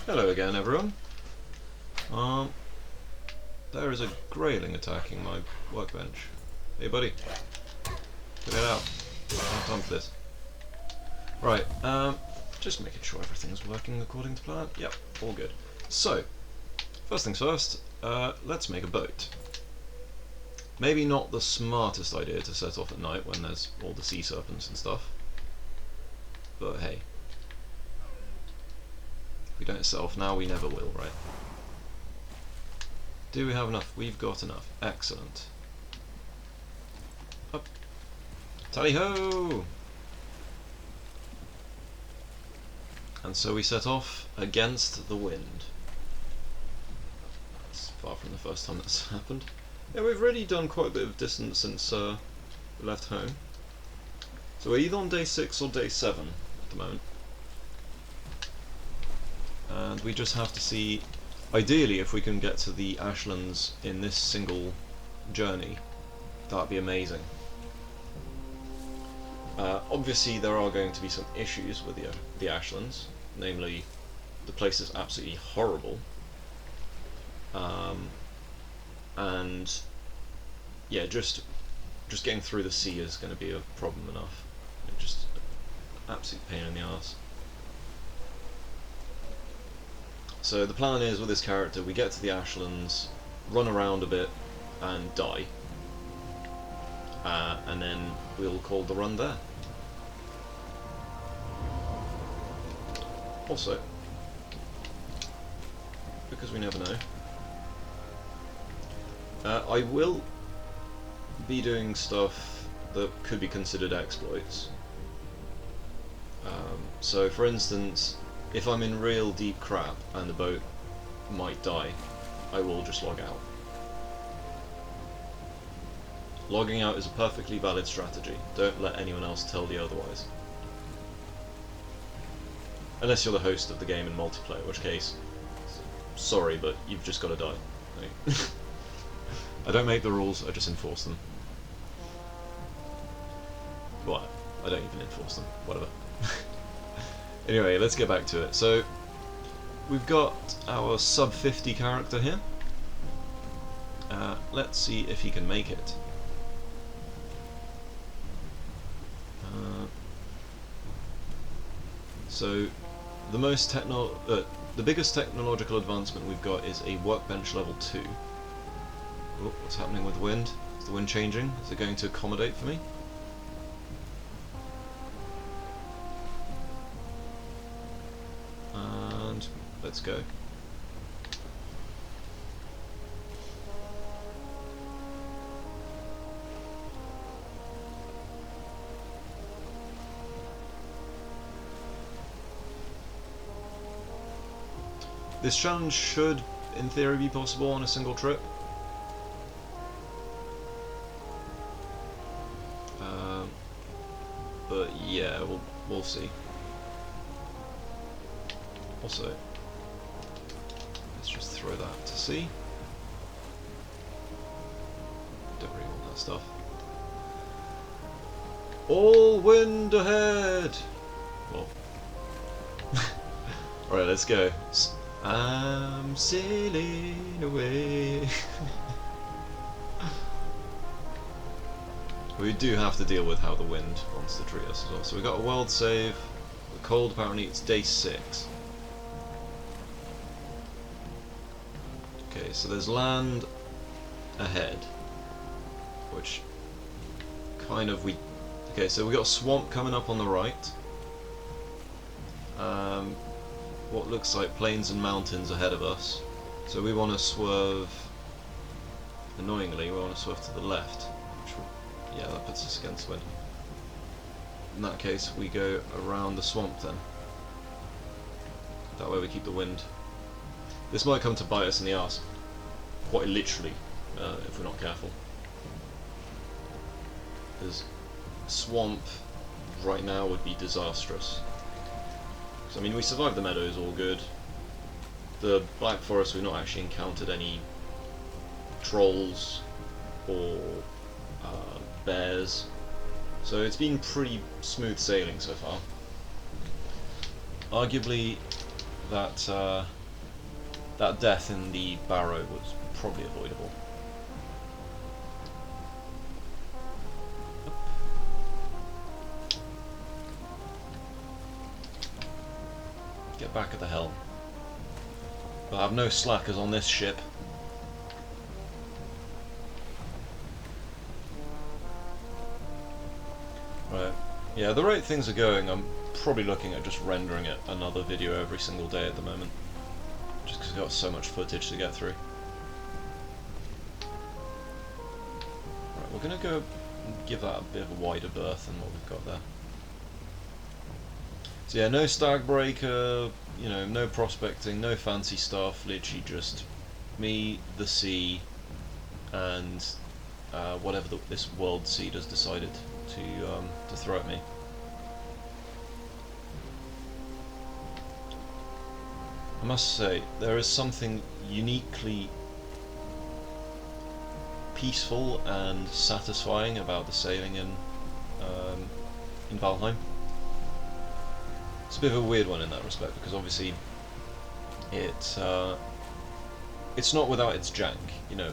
Hello again, everyone. There is a grayling attacking my workbench. Hey, buddy. Get it out. I don't have time for this. Right, just making sure everything's working according to plan. Yep, all good. So, first things first, let's make a boat. Maybe not the smartest idea to set off at night when there's all the sea serpents and stuff. But hey. If we don't set off now, we never will, right? Do we have enough? We've got enough. Excellent. Up. Tally-ho! And so we set off against the wind. It's far from the first time that's happened. Yeah, we've really done quite a bit of distance since we left home. So we're either on day 6 or day 7 at the moment. And we just have to see, ideally, if we can get to the Ashlands in this single journey. That'd be amazing. Obviously there are going to be some issues with the Ashlands, namely the place is absolutely horrible, and yeah, just getting through the sea is going to be a problem enough. Just an absolute pain in the arse. So the plan is, with this character, we get to the Ashlands, run around a bit, and die. And then we'll call the run there. Also, because we never know, I will be doing stuff that could be considered exploits. So for instance, if I'm in real deep crap and the boat might die, I will just log out. Logging out is a perfectly valid strategy. Don't let anyone else tell you otherwise. Unless you're the host of the game in multiplayer, in which case, sorry, but you've just got to die. I don't make the rules, I just enforce them. Well, I don't even enforce them, whatever. Anyway, let's get back to it. So, we've got our sub 50 character here. Let's see if he can make it. So, the biggest technological advancement we've got is a workbench level 2. Oh, what's happening with the wind? Is the wind changing? Is it going to accommodate for me? And let's go. This challenge should, in theory, be possible on a single trip. But yeah, we'll see. Also, let's just throw that to sea. Don't really want that stuff. All wind ahead! Well. Alright, let's go. I'm sailing away. We do have to deal with how the wind wants to treat us as well. So we got a world save. The cold, apparently it's day 6. Okay, so there's land ahead, which kind of okay, so we got a swamp coming up on the right. What looks like plains and mountains ahead of us. So we want to swerve. Annoyingly, we want to swerve to the left. Yeah, that puts us against wind. In that case, we go around the swamp then. That way we keep the wind. This might come to bite us in the arse, quite literally, if we're not careful. Because swamp right now would be disastrous. So, I mean, we survived the meadows, all good. The Black Forest, we've not actually encountered any trolls or bears, so it's been pretty smooth sailing so far. Arguably, that death in the barrow was probably avoidable. Get back at the helm. We'll have no slackers on this ship. Right. Yeah, the rate things are going, I'm probably looking at just rendering it another video every single day at the moment. Just because I've got so much footage to get through. Right, we're going to go and give that a bit of a wider berth than what we've got there. So yeah, no stag breaker, you know, no prospecting, no fancy stuff, literally just me, the sea, and whatever this world seed has decided to throw at me. I must say, there is something uniquely peaceful and satisfying about the sailing in Valheim. It's a bit of a weird one in that respect, because obviously it's not without its jank. You know,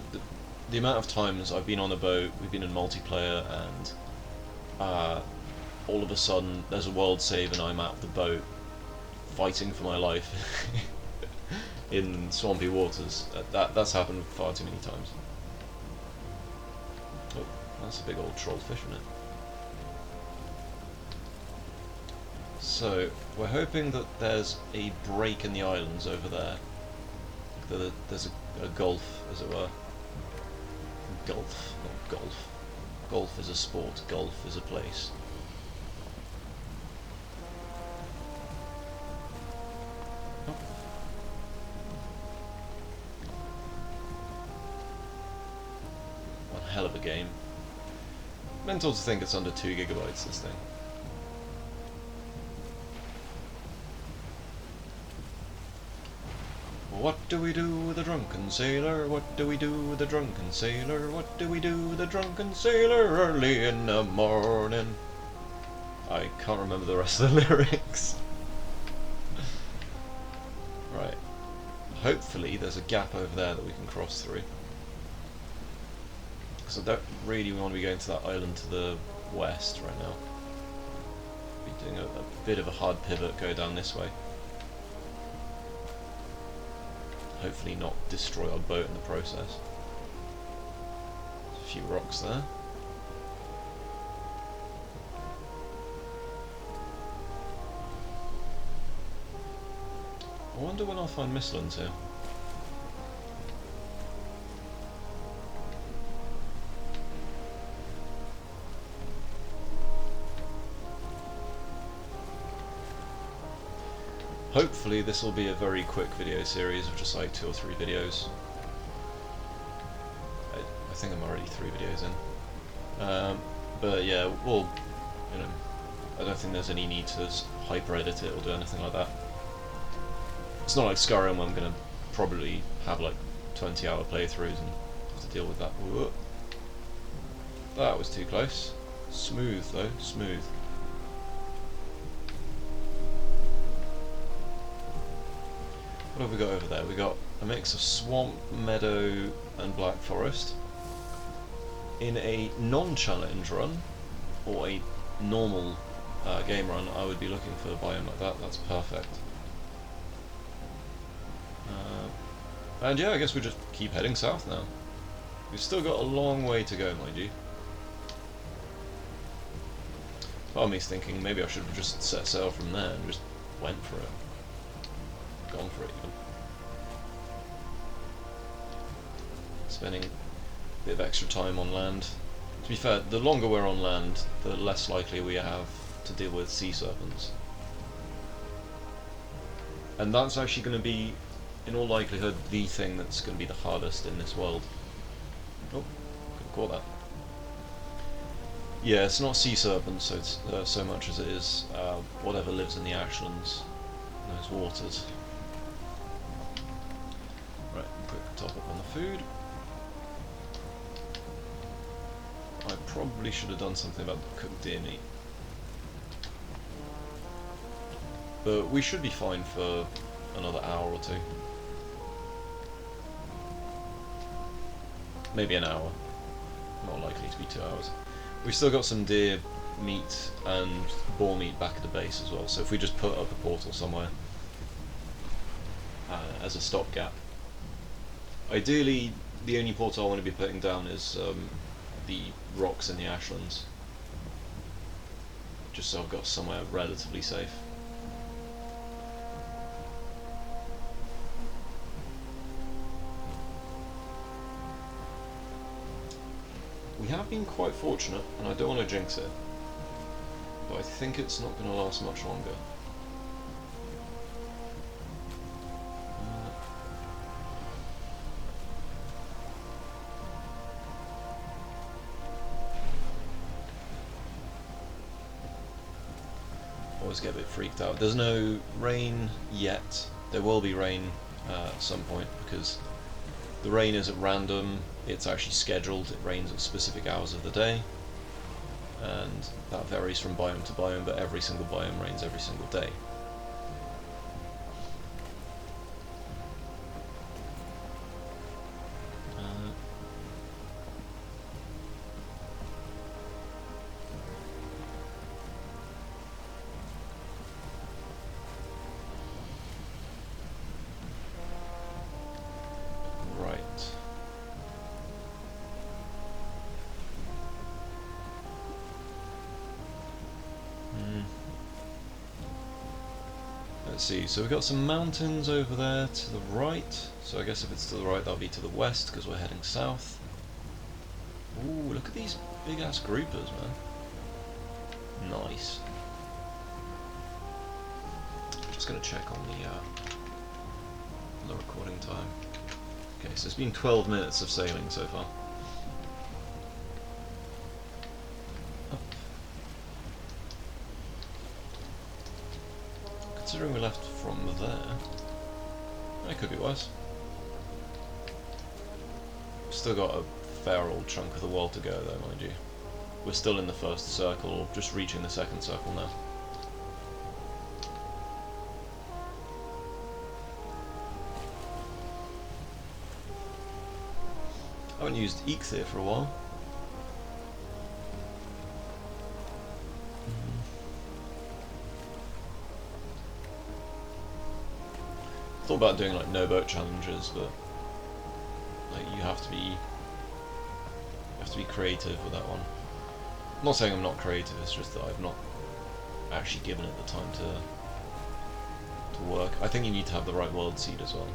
the amount of times I've been on a boat, we've been in multiplayer, and all of a sudden there's a world save and I'm out of the boat fighting for my life in swampy waters. That's happened far too many times. Oh, that's a big old trollfish, isn't it? So, we're hoping that there's a break in the islands over there. That there's a gulf, as it were. Gulf, not golf. Golf is a sport, golf is a place. Oh. One hell of a game. Mental to think it's under 2 gigabytes, this thing. What do we do with a drunken sailor? What do we do with a drunken sailor? What do we do with a drunken sailor early in the morning? I can't remember the rest of the lyrics. Right. Hopefully there's a gap over there that we can cross through. Because I don't really want to be going to that island to the west right now. Be doing a bit of a hard pivot, go down this way. Hopefully not destroy our boat in the process. There's a few rocks there. I wonder when I'll find Mistlands here. Hopefully this will be a very quick video series of just like 2 or 3 videos. I think I'm already 3 videos in. But yeah, well, you know, I don't think there's any need to hyper edit it or do anything like that. It's not like Skyrim where I'm going to probably have like 20-hour playthroughs and have to deal with that. Whoa. That was too close. Smooth though, smooth. What have we got over there? We got a mix of swamp, meadow and black forest. In a non-challenge run, or a normal game run, I would be looking for a biome like that. That's perfect. And yeah, I guess we just keep heading south now. We've still got a long way to go, mind you. Part of me's thinking maybe I should have just set sail from there and just went for it. Gone for it, even. Spending a bit of extra time on land. To be fair, the longer we're on land, the less likely we have to deal with sea serpents. And that's actually going to be, in all likelihood, the thing that's going to be the hardest in this world. Oh, could have caught that. Yeah, it's not sea serpents, so it's so much as it is whatever lives in the Ashlands, in those waters. Right, quick top up on the food. I probably should have done something about cooked deer meat. But we should be fine for another hour or two. Maybe an hour. Not likely to be 2 hours. We've still got some deer meat and boar meat back at the base as well, so if we just put up a portal somewhere as a stopgap. Ideally, the only portal I want to be putting down is the rocks in the Ashlands, just so I've got somewhere relatively safe. We have been quite fortunate, and I don't want to jinx it, but I think it's not going to last much longer. Always get a bit freaked out. There's no rain yet. There will be rain at some point, because the rain is at random. It's actually scheduled. It rains at specific hours of the day, and that varies from biome to biome, but every single biome rains every single day. Let's see, so we've got some mountains over there to the right, so I guess if it's to the right that'll be to the west because we're heading south. Ooh, look at these big ass groupers, man. Nice. Just gonna check on the recording time. Okay, so it's been 12 minutes of sailing so far. Considering we left from there, that could be worse. Still got a fair old chunk of the world to go though, mind you. We're still in the first circle, just reaching the second circle now. I haven't used Eikthyr for a while. Thought about doing like no boat challenges, but like you have to be creative with that one. I'm not saying I'm not creative, it's just that I've not actually given it the time to work. I think you need to have the right world seed as well.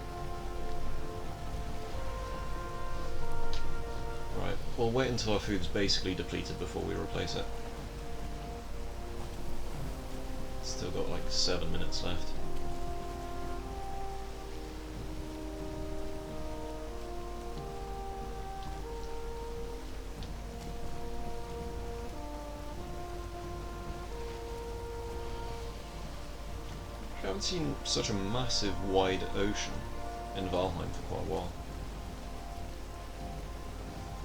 Right, we'll wait until our food's basically depleted before we replace it. Still got like 7 minutes left. I haven't seen such a massive wide ocean in Valheim for quite a while.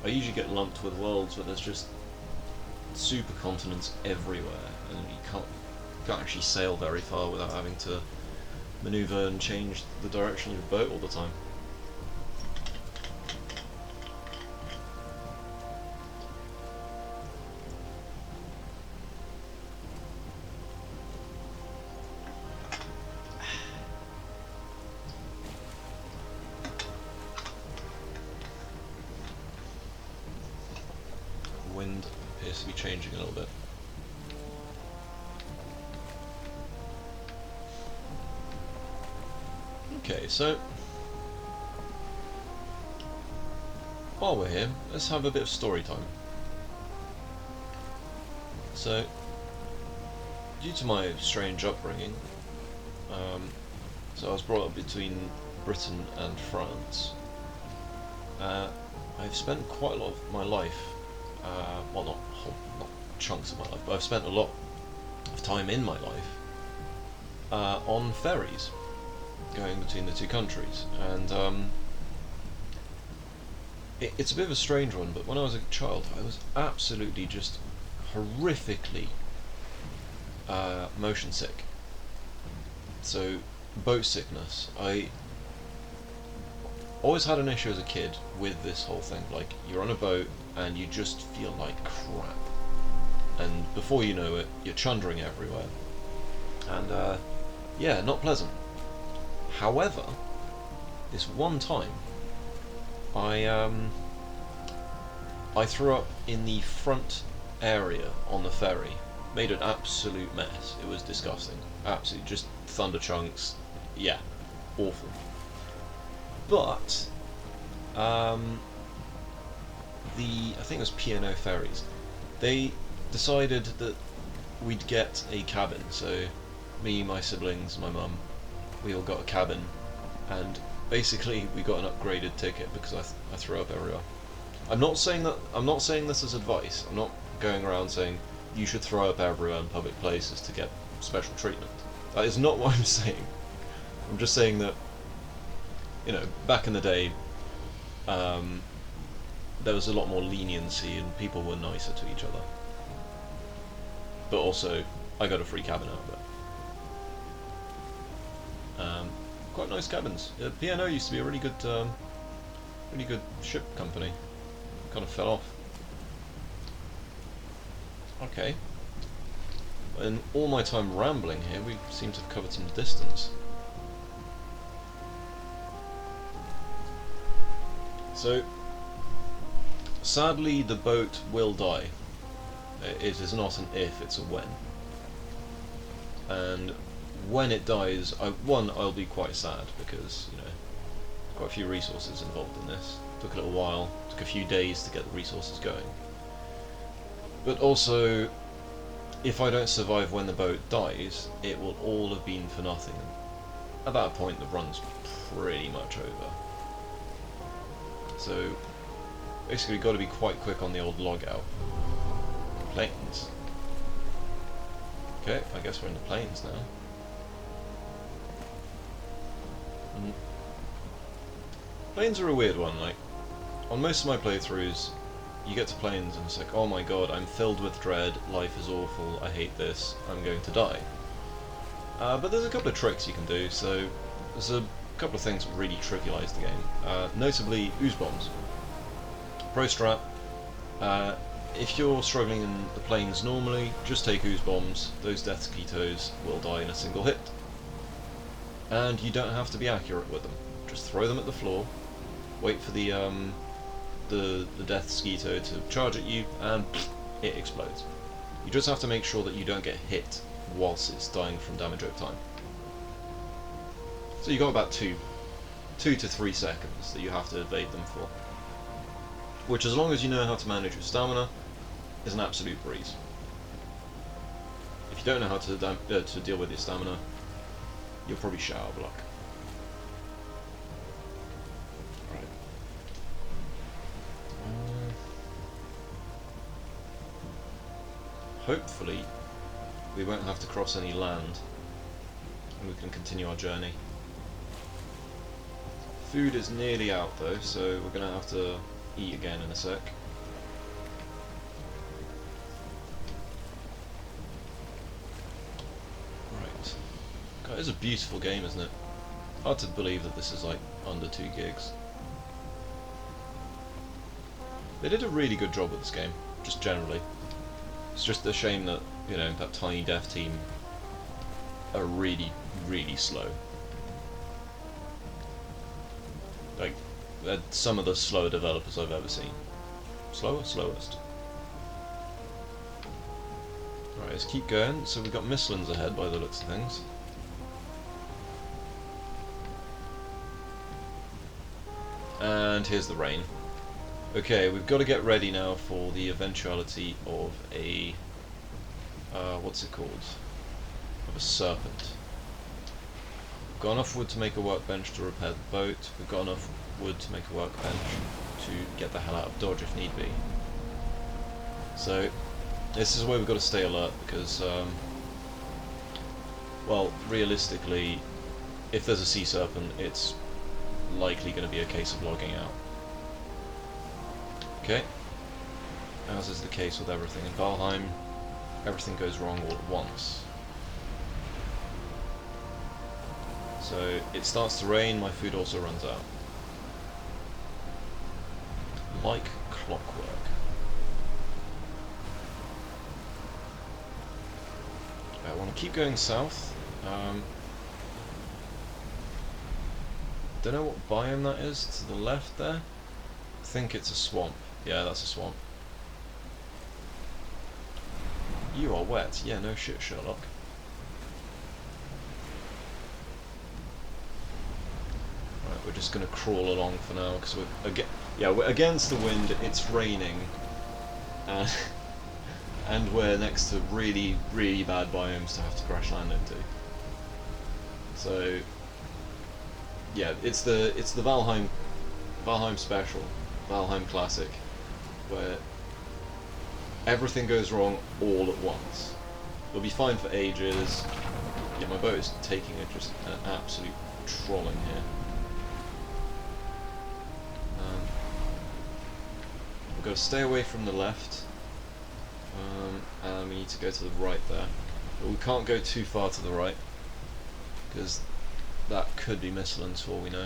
I usually get lumped with worlds where there's just supercontinents everywhere and you can't actually sail very far without having to maneuver and change the direction of your boat all the time. Wind appears to be changing a little bit. Okay, so while we're here, let's have a bit of story time. So, due to my strange upbringing, so I was brought up between Britain and France. I've spent quite a lot of my life, well, not chunks of my life, but I've spent a lot of time in my life on ferries going between the two countries, and it's a bit of a strange one, but when I was a child I was absolutely just horrifically motion sick. So boat sickness. I always had an issue as a kid with this whole thing. Like, you're on a boat and you just feel like crap, and before you know it, you're chundering everywhere, and yeah, not pleasant. However, this one time, I threw up in the front area on the ferry, made an absolute mess. It was disgusting, absolutely, just thunder chunks. Yeah, awful. But I think it was P&O Ferries, they decided that we'd get a cabin. So me, my siblings, my mum, we all got a cabin, and basically we got an upgraded ticket because I threw up everywhere. I'm not saying this as advice. I'm not going around saying you should throw up everywhere in public places to get special treatment. That is not what I'm saying. I'm just saying that, you know, back in the day, there was a lot more leniency and people were nicer to each other. But also, I got a free cabin out of it. Quite nice cabins. P&O used to be a really good ship company. Kind of fell off. Okay. In all my time rambling here, we seem to have covered some distance. So, sadly, the boat will die. It is not an if, it's a when. And when it dies, I'll be quite sad because, you know, quite a few resources involved in this. Took a little while, took a few days to get the resources going. But also, if I don't survive when the boat dies, it will all have been for nothing. At that point, the run's pretty much over. So, basically, got to be quite quick on the old log out. Plains. Okay, I guess we're in the plains now. Plains are a weird one. Like, on most of my playthroughs, you get to plains and it's like, oh my god, I'm filled with dread, life is awful, I hate this, I'm going to die. But there's a couple of tricks you can do. So there's a couple of things that really trivialise the game. Notably, ooze bombs. Pro strat. If you're struggling in the plains normally, just take ooze bombs. Those death skeetos will die in a single hit. And you don't have to be accurate with them. Just throw them at the floor, wait for the death skeeto to charge at you, and it explodes. You just have to make sure that you don't get hit whilst it's dying from damage over time. So you got about 2 to 3 seconds that you have to evade them for, which, as long as you know how to manage your stamina, is an absolute breeze. If you don't know how to deal with your stamina, you'll probably shit out of luck. Right. Hopefully, we won't have to cross any land, and we can continue our journey. Food is nearly out though, so we're going to have to eat again in a sec. Right. God, it's a beautiful game, isn't it? Hard to believe that this is like under 2 gigs. They did a really good job with this game, just generally. It's just a shame that, you know, that tiny dev team are really, really slow. Like, they're some of the slower developers I've ever seen. Slowest. Right, let's keep going. So we've got Mistlands ahead by the looks of things. And here's the rain. Okay, we've got to get ready now for the eventuality of a... what's it called? Of a serpent. We've got enough wood to make a workbench to repair the boat. We've got enough wood to make a workbench to get the hell out of Dodge if need be. So, this is where we've got to stay alert because, well, realistically, if there's a sea serpent, it's likely going to be a case of logging out. Okay, as is the case with everything in Valheim, everything goes wrong all at once. So it starts to rain, my food also runs out. Like clockwork. I want to keep going south. Don't know what biome that is to the left there. I think it's a swamp. Yeah, that's a swamp. You are wet. Yeah, no shit, Sherlock. Right, we're just gonna crawl along for now because we're against the wind. It's raining, and and we're next to really, really bad biomes to have to crash land into. So yeah, it's the Valheim special, Valheim classic, where everything goes wrong all at once. We'll be fine for ages. Yeah, my boat is taking just an absolute trolling here. We've got to stay away from the left, and we need to go to the right there. But we can't go too far to the right, because that could be Mistlands for all we know.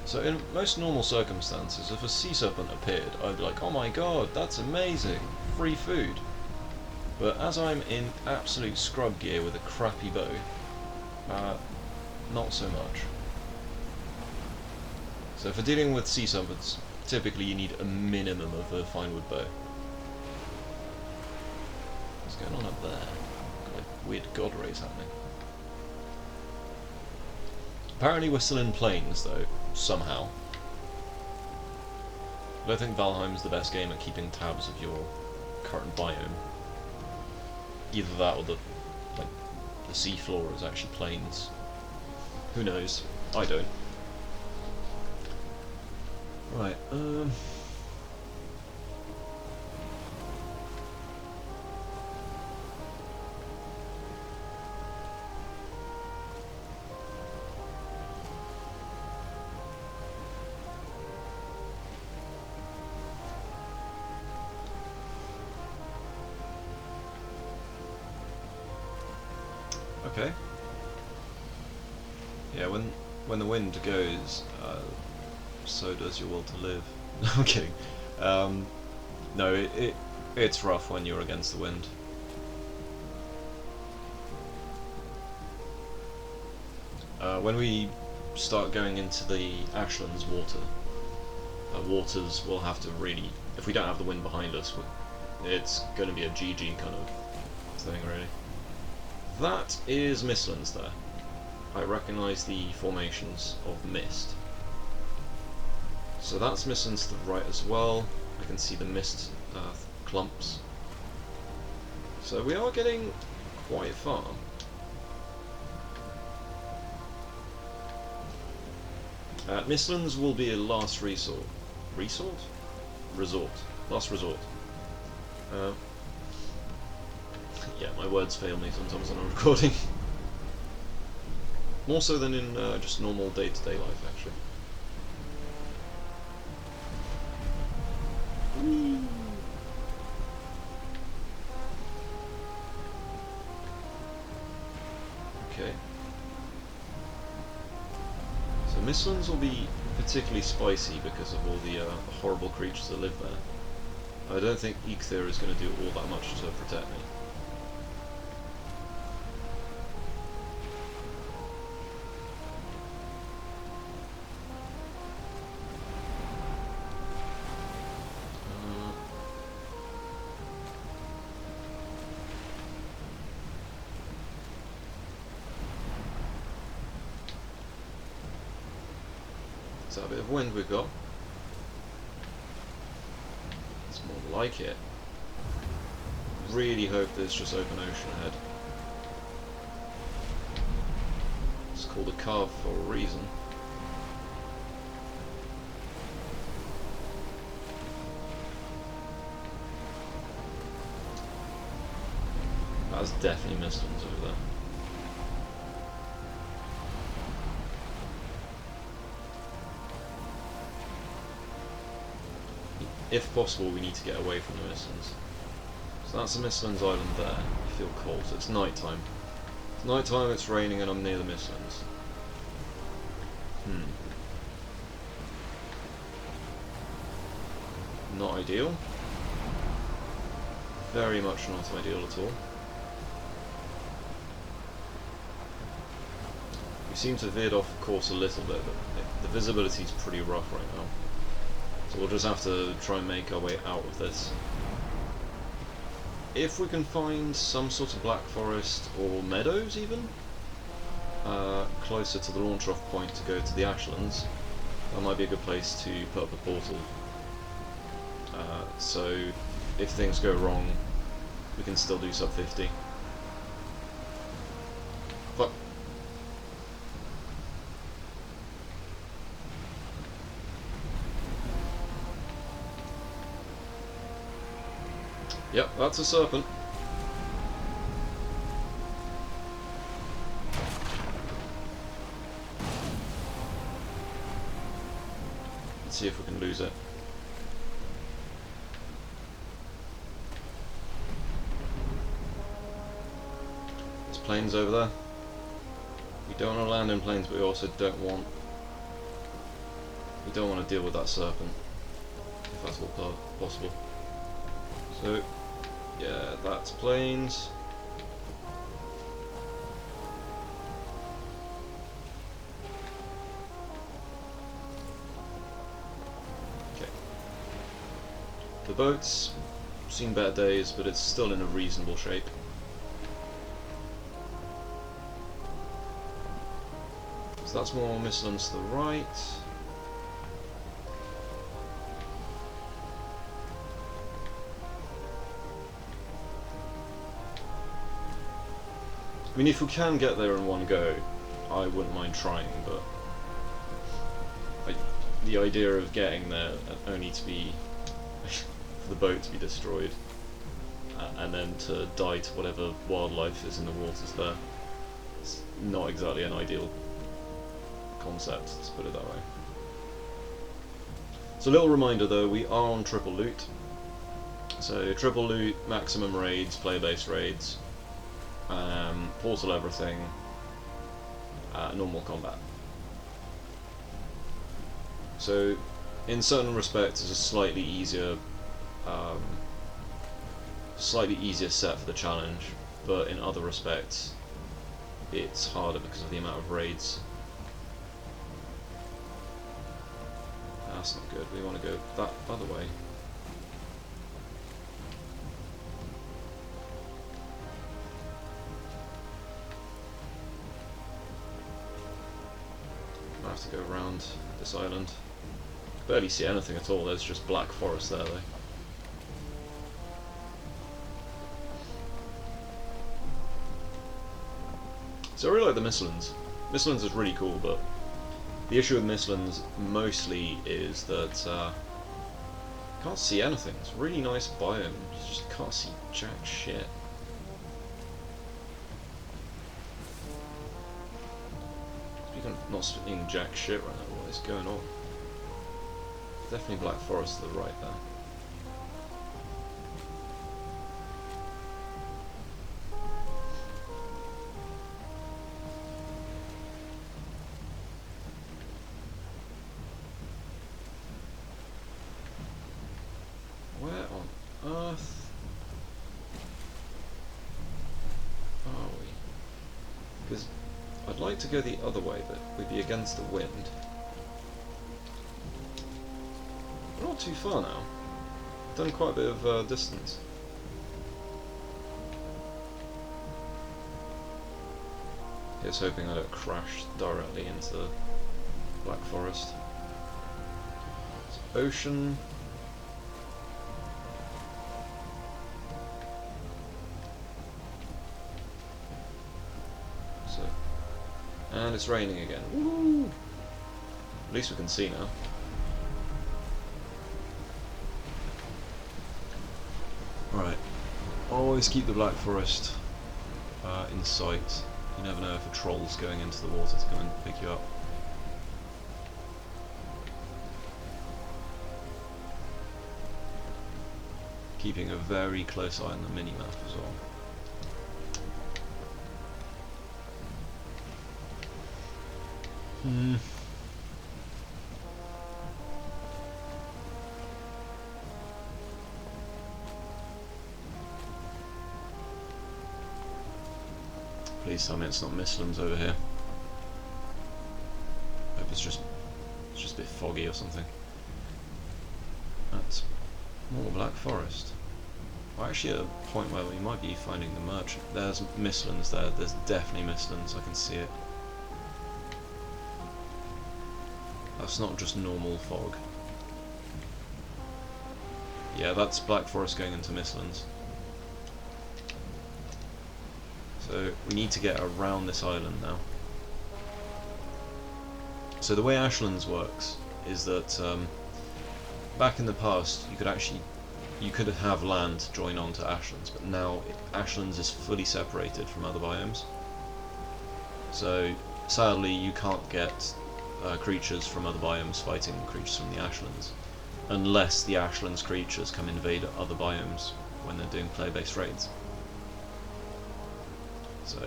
So in most normal circumstances, if a sea serpent appeared, I'd be like, oh my god, that's amazing, free food. But as I'm in absolute scrub gear with a crappy bow, not so much. So for dealing with sea serpents, typically you need a minimum of a fine wood bow. What's going on up there? Got like weird god rays happening. Apparently we're still in plains though, somehow. I don't think Valheim's the best game at keeping tabs of your current biome. Either that or the sea floor is actually plains. Who knows? I don't. Right, okay. Yeah, when the wind goes, so does your will to live. No, I'm kidding. No, it's rough when you're against the wind. When we start going into the Ashlands waters will have to really, if we don't have the wind behind us, it's going to be a GG kind of thing, really. That is Mistlands there. I recognise the formations of mist. So that's Mistlands to the right as well. I can see the mist clumps. So we are getting quite far. Mistlands will be a last resort. Resort? Resort. Last resort. Yeah, my words fail me sometimes when I'm recording. More so than in just normal day-to-day life, actually. Okay. So Mistlands will be particularly spicy because of all the horrible creatures that live there. I don't think Eikthyr is going to do all that much to protect me. Is that a bit of wind we've got? It's more like it. Really hope there's just open ocean ahead. It's called a carve for a reason. That's definitely Mistlands over there. If possible, we need to get away from the Mistlands. So that's the Mistlands Island there. I feel cold, so it's night time. It's night time, it's raining, and I'm near the Mistlands. Not ideal. Very much not ideal at all. We seem to have veered off course a little bit, but the visibility is pretty rough right now. So we'll just have to try and make our way out of this. If we can find some sort of Black Forest or meadows even, closer to the launch-off point to go to the Ashlands, that might be a good place to put up a portal. So if things go wrong, we can still do sub 50. Fuck. Yep, that's a serpent. Let's see if we can lose it. There's planes over there. We don't want to land in planes, but we also don't want... We don't want to deal with that serpent, if that's all possible. So, yeah, that's planes. Okay. The boat's seen better days, but it's still in a reasonable shape. So that's more Mistlands to the right. I mean, if we can get there in one go, I wouldn't mind trying, but the idea of getting there only to be for the boat to be destroyed and then to die to whatever wildlife is in the waters there, it's not exactly an ideal concept, let's put it that way. So a little reminder though, we are on triple loot. So triple loot, maximum raids, player-based raids, portal everything, normal combat. So in certain respects it's a slightly easier set for the challenge, but in other respects it's harder because of the amount of raids. That's not good, we want to go that other way. I have to go around this island. Barely see anything at all, there's just black forest there though. So I really like the Mistlands. Mistlands is really cool, but the issue with Mistlands mostly is that you can't see anything. It's a really nice biome, you just can't see jack shit. Speaking of not seeing jack shit right now, what is going on? Definitely black forest to the right there. Where on earth are we? Because I'd like to go the other way, but we'd be against the wind. We're not too far now. Done quite a bit of distance. Here's hoping I don't crash directly into the Black Forest. It's ocean. So, and it's raining again. Woo! At least we can see now. Right, always keep the Black Forest in sight. You never know if a troll's going into the water to come and pick you up. keeping a very close eye on the mini-map as well. Please tell me it's not Mistlands over here. Hope it's just a bit foggy or something. That's more Black Forest. We're actually at a point where we might be finding the merchant. There's Mistlands there. There's definitely Mistlands. I can see it. That's not just normal fog. Yeah, that's Black Forest going into Mistlands. So we need to get around this island now. So the way Ashlands works is that back in the past you could have land join on to Ashlands, but now Ashlands is fully separated from other biomes. So sadly you can't get creatures from other biomes fighting creatures from the Ashlands, unless the Ashlands creatures come invade other biomes when they're doing player-based raids. So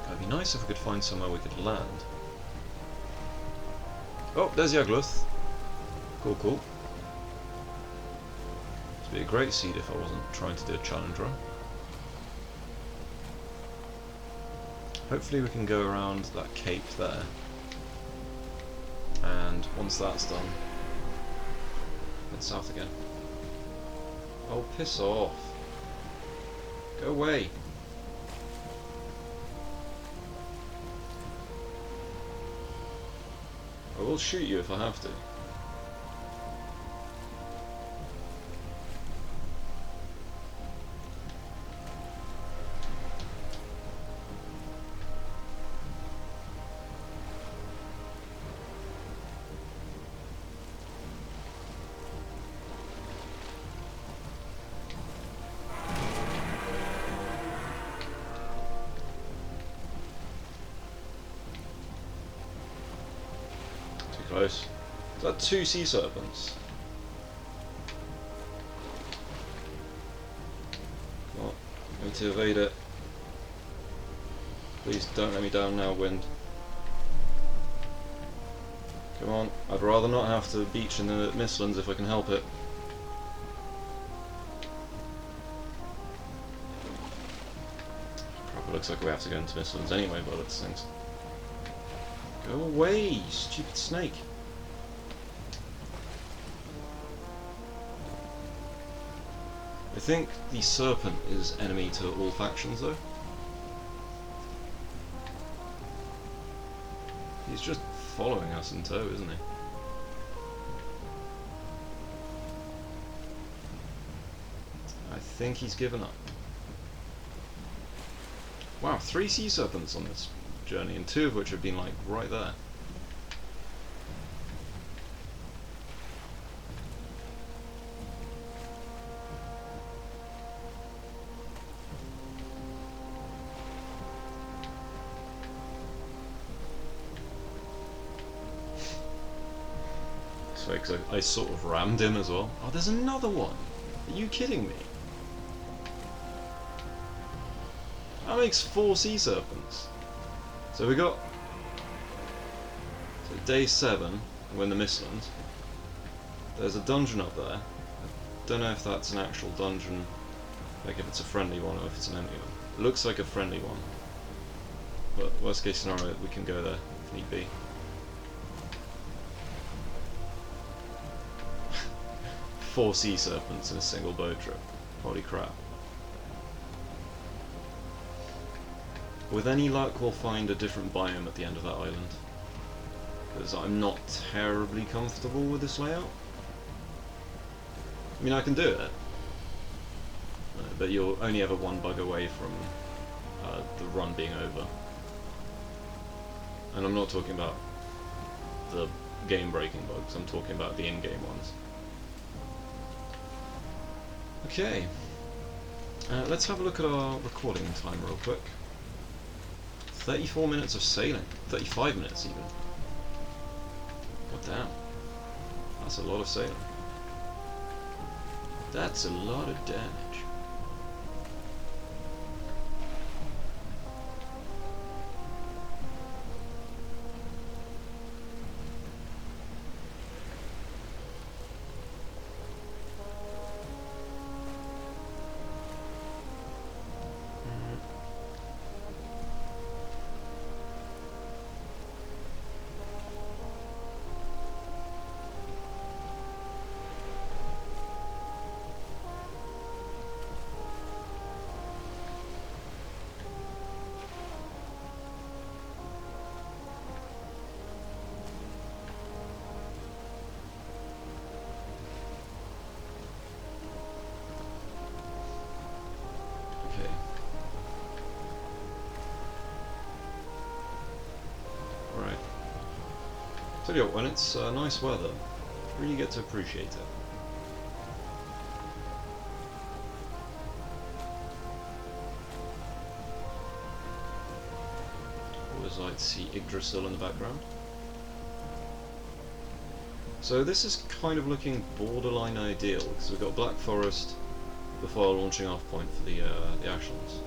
it'd be nice if we could find somewhere we could land. Oh, there's Yagluth. Cool, cool. It'd be a great seed if I wasn't trying to do a challenge run. Hopefully we can go around that cape there, and once that's done, head south again. Oh, piss off. Go away. I will shoot you if I have to. Close. Is that 2 sea serpents? Come on, I need to evade it. Please don't let me down now, wind. Come on, I'd rather not have to beach in the Mistlands if I can help it. Probably looks like we have to go into Mistlands anyway by those things. Go away, you stupid snake. I think the serpent is enemy to all factions though. He's just following us in tow, isn't he? I think he's given up. Wow, 3 sea serpents on this journey, and 2 of which have been like right there. Because I sort of rammed him as well. Oh, there's another one! Are you kidding me? That makes 4 sea serpents. So we got day 7, and we're in the Mistlands. There's a dungeon up there. I don't know if that's an actual dungeon, like if it's a friendly one or if it's an enemy one. It looks like a friendly one. But worst case scenario, we can go there if need be. Four sea serpents in a single boat trip. Holy crap. With any luck we'll find a different biome at the end of that island. Because I'm not terribly comfortable with this layout. I mean, I can do it. But you're only ever one bug away from the run being over. And I'm not talking about the game-breaking bugs, I'm talking about the in-game ones. Okay, Let's have a look at our recording time real quick. 34 minutes of sailing. 35 minutes even. God damn. That's a lot of sailing. That's a lot of damage. Tell you what, when it's nice weather, you really get to appreciate it. Always like to see Yggdrasil in the background. So this is kind of looking borderline ideal, because we've got Black Forest before our launching off point for the Ashlands.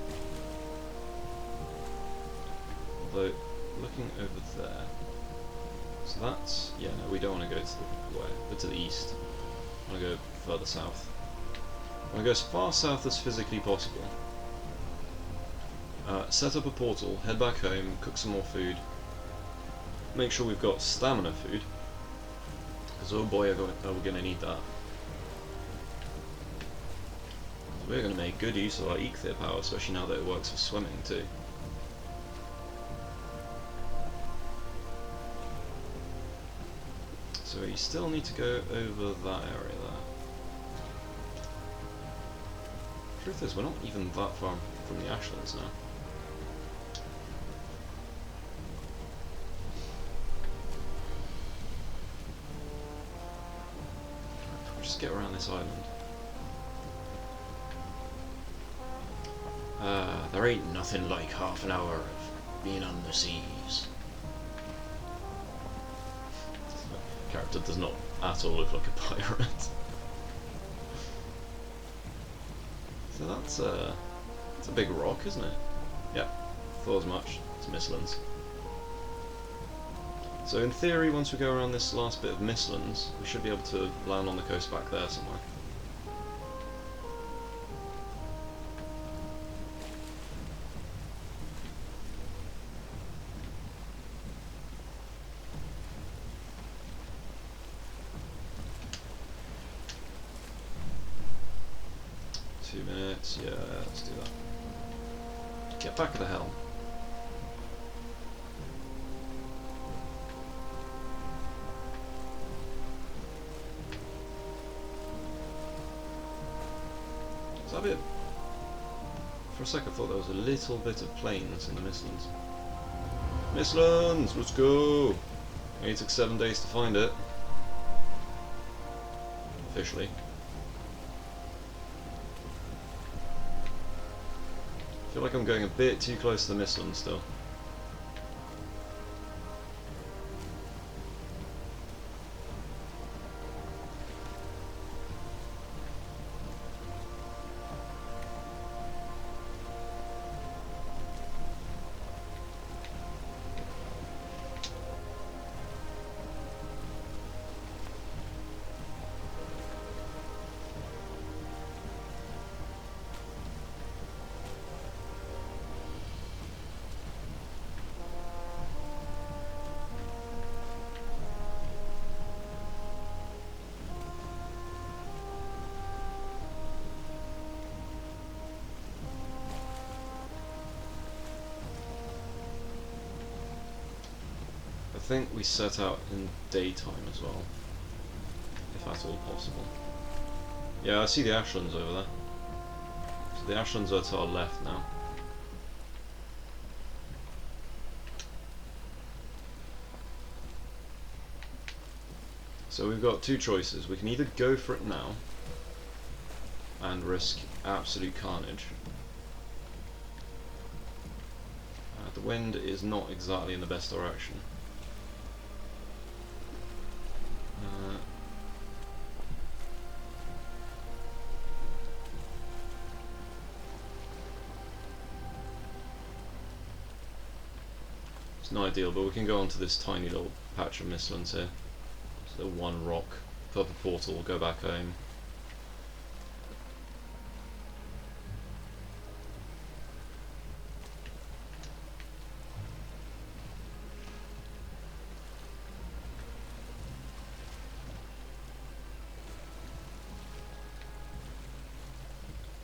Although, looking over there, so that's, yeah, no, we don't want to go to the west, but to the east. I want to go further south. I want to go as far south as physically possible. Set up a portal, head back home, cook some more food. Make sure we've got stamina food, because oh boy, are we going to need that. So we're going to make good use of our Eikthyr power, especially now that it works for swimming too. So you still need to go over that area there. Truth is, we're not even that far from the Ashlands now. We'll just get around this island. There ain't nothing like half an hour of being on the seas. Character does not at all look like a pirate. So that's a big rock, isn't it? Yep, thought as much. It's Mistlands. So in theory, once we go around this last bit of Mistlands, we should be able to land on the coast back there somewhere. 2 minutes, yeah, let's do that. Get back at the helm. Is that a bit... For a second I thought there was a little bit of plains in the Mistlands. Mistlands, let's go! It took 7 days to find it. Officially. I feel like I'm going a bit too close to the Mistlands still. I think we set out in daytime as well, if that's all possible. Yeah, I see the Ashlands over there. So the Ashlands are to our left now. So we've got two choices. We can either go for it now and risk absolute carnage. The wind is not exactly in the best direction. It's not ideal, but we can go onto this tiny little patch of mistlands here. So one rock, put up a portal, go back home.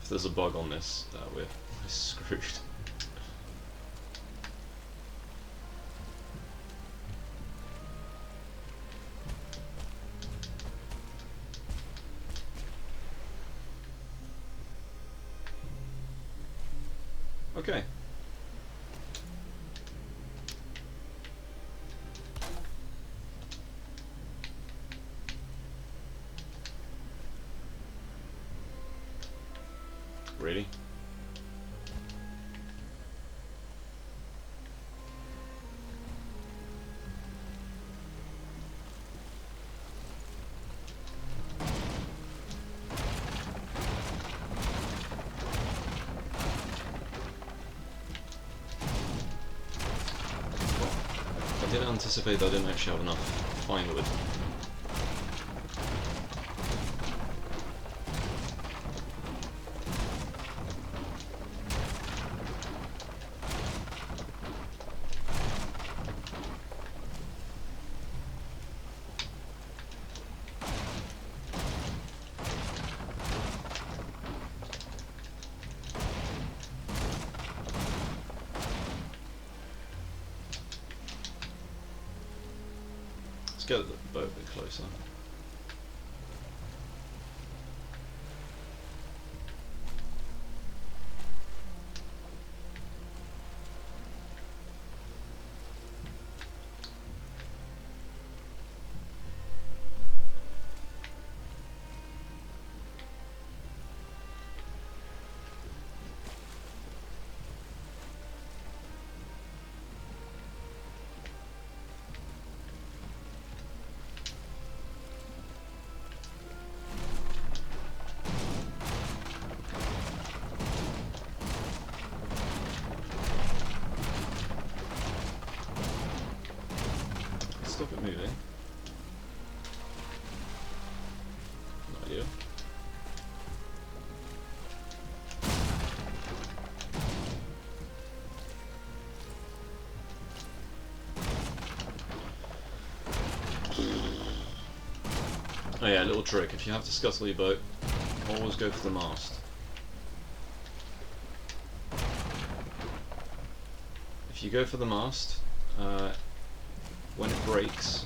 If there's a bug on this, we're screwed. Okay. Really? I didn't anticipate that I didn't actually have enough fine wood. Get the boat a bit closer. Stop it moving. No idea. Oh yeah, a little trick. If you have to scuttle your boat, always go for the mast. If you go for the mast, when it breaks,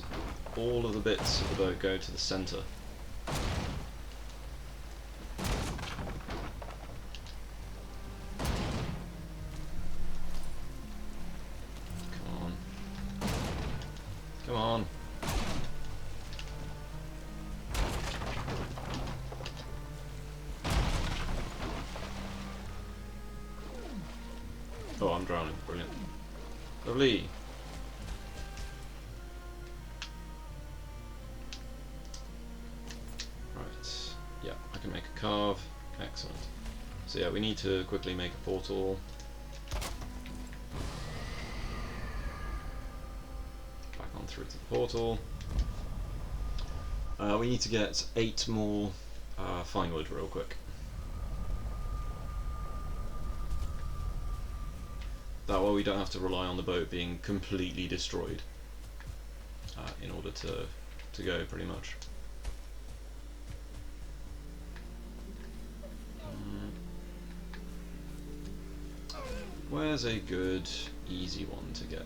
all of the bits of the boat go to the centre. Come on. Come on. Oh, I'm drowning. Brilliant. Lovely. Carve. Excellent. So yeah, we need to quickly make a portal. Back on through to the portal. We need to get 8 more fine wood real quick. That way we don't have to rely on the boat being completely destroyed in order to go, pretty much. Where's a good, easy one to get?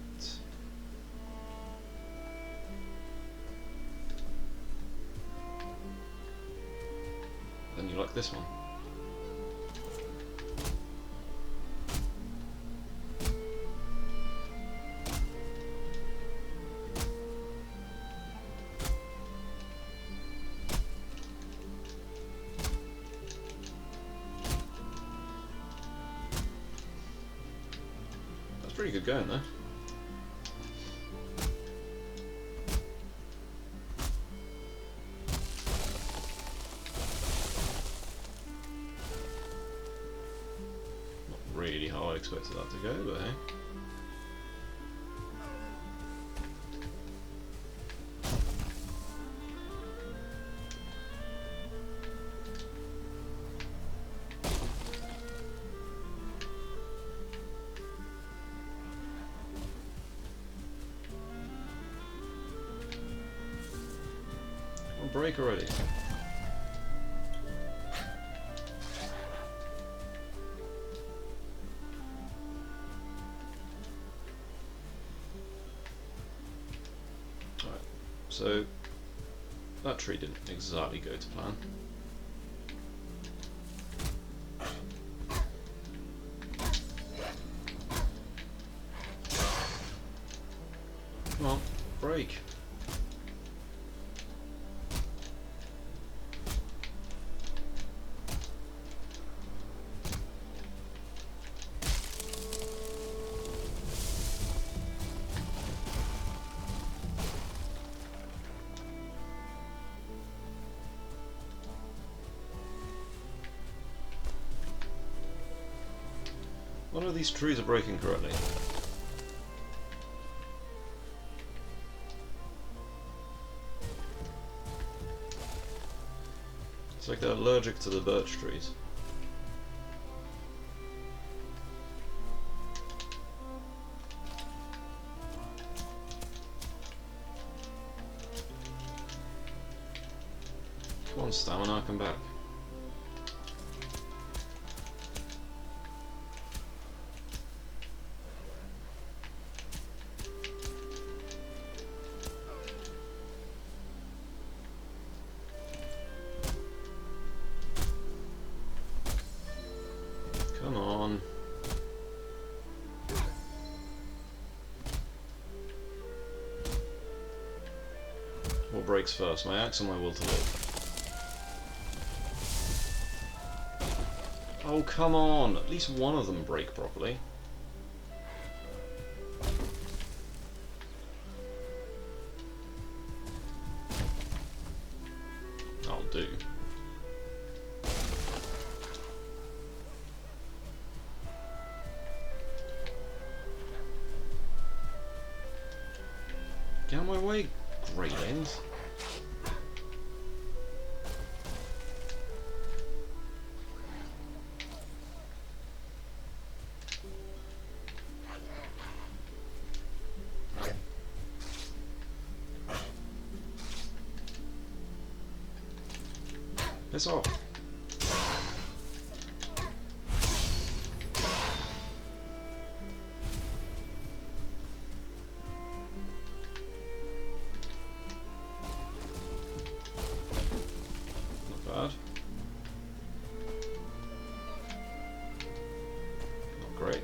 Then you like this one. pretty good going there. Not really how I expected that to go, but hey. Break already. Alright, so that tree didn't exactly go to plan. Come on, break. What are these trees are breaking correctly? It's like they're allergic to the birch trees. Come on, stamina, come back. Come on. What breaks first, my axe or my will to live? Oh, come on! At least one of them break properly. I'll do. Get out of my way, Greylings. Piss off. Not bad. Not great.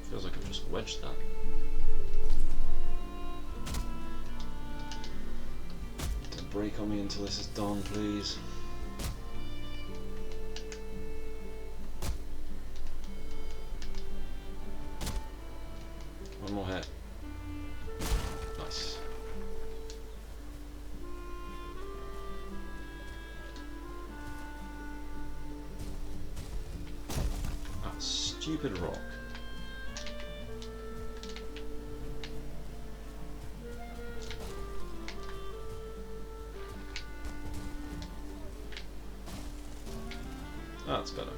Feels like I've just wedged that. Break on me until this is done, please. One more hit. Nice. That stupid rock. That's better.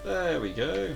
There we go.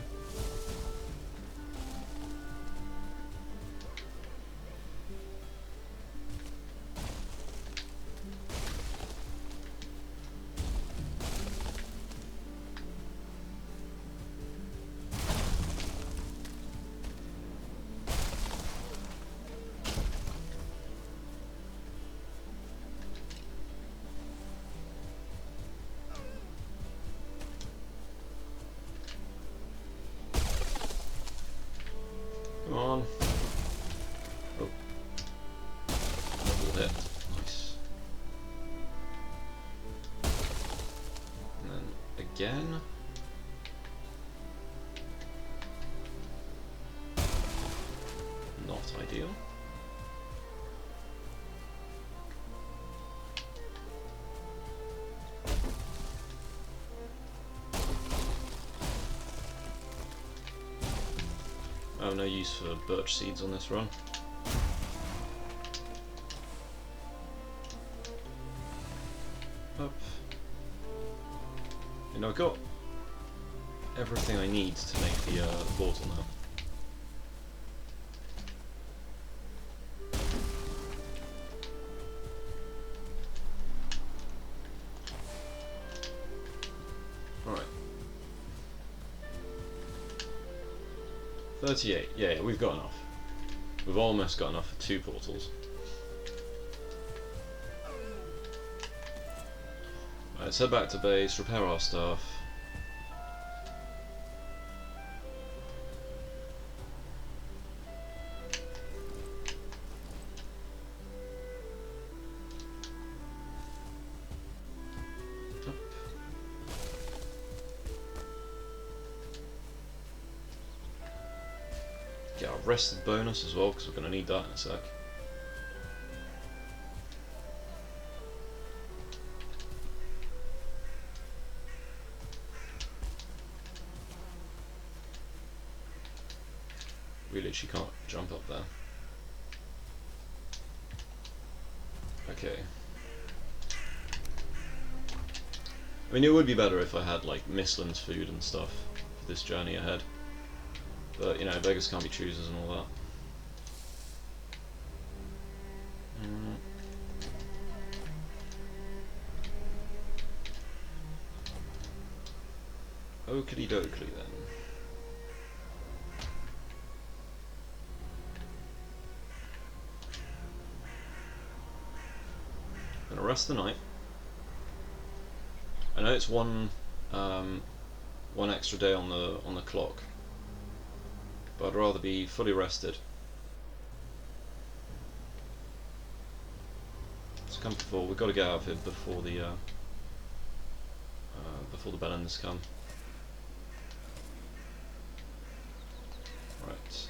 again. Not ideal. Oh, no use for birch seeds on this run. Up. And I've got everything I need to make the portal now. Alright. 38. Yeah, we've got enough. We've almost got enough for 2 portals. Right, let's head back to base, repair our stuff. Up. Get our rested bonus as well, because we're going to need that in a sec. We literally can't jump up there. Okay. I mean, it would be better if I had like Mistlands food and stuff for this journey ahead. But, you know, beggars can't be choosers and all that. Oakley dokley then. Gonna rest the night. I know it's one extra day on the clock, but I'd rather be fully rested. It's come before. We've got to get out of here before the bellends come. Right.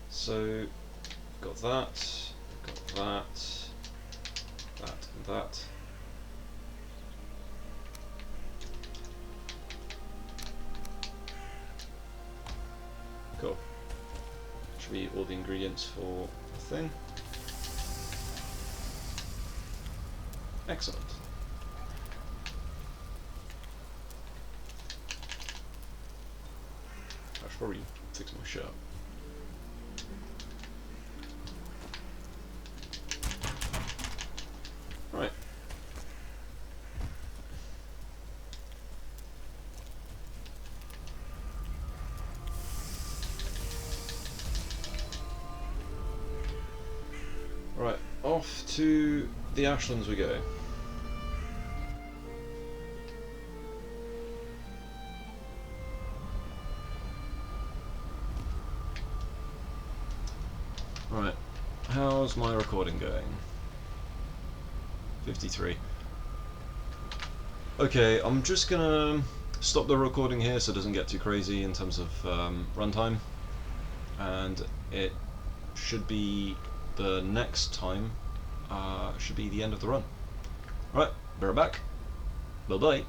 So, got that, and that. Cool. Should be all the ingredients for the thing. Excellent. I should probably fix my shirt. Right. Right, off to the Ashlands we go. Right, how's my recording going? 53. Okay, I'm just gonna stop the recording here so it doesn't get too crazy in terms of runtime, and it should be the next time should be the end of the run. Right, bear back. Bye bye.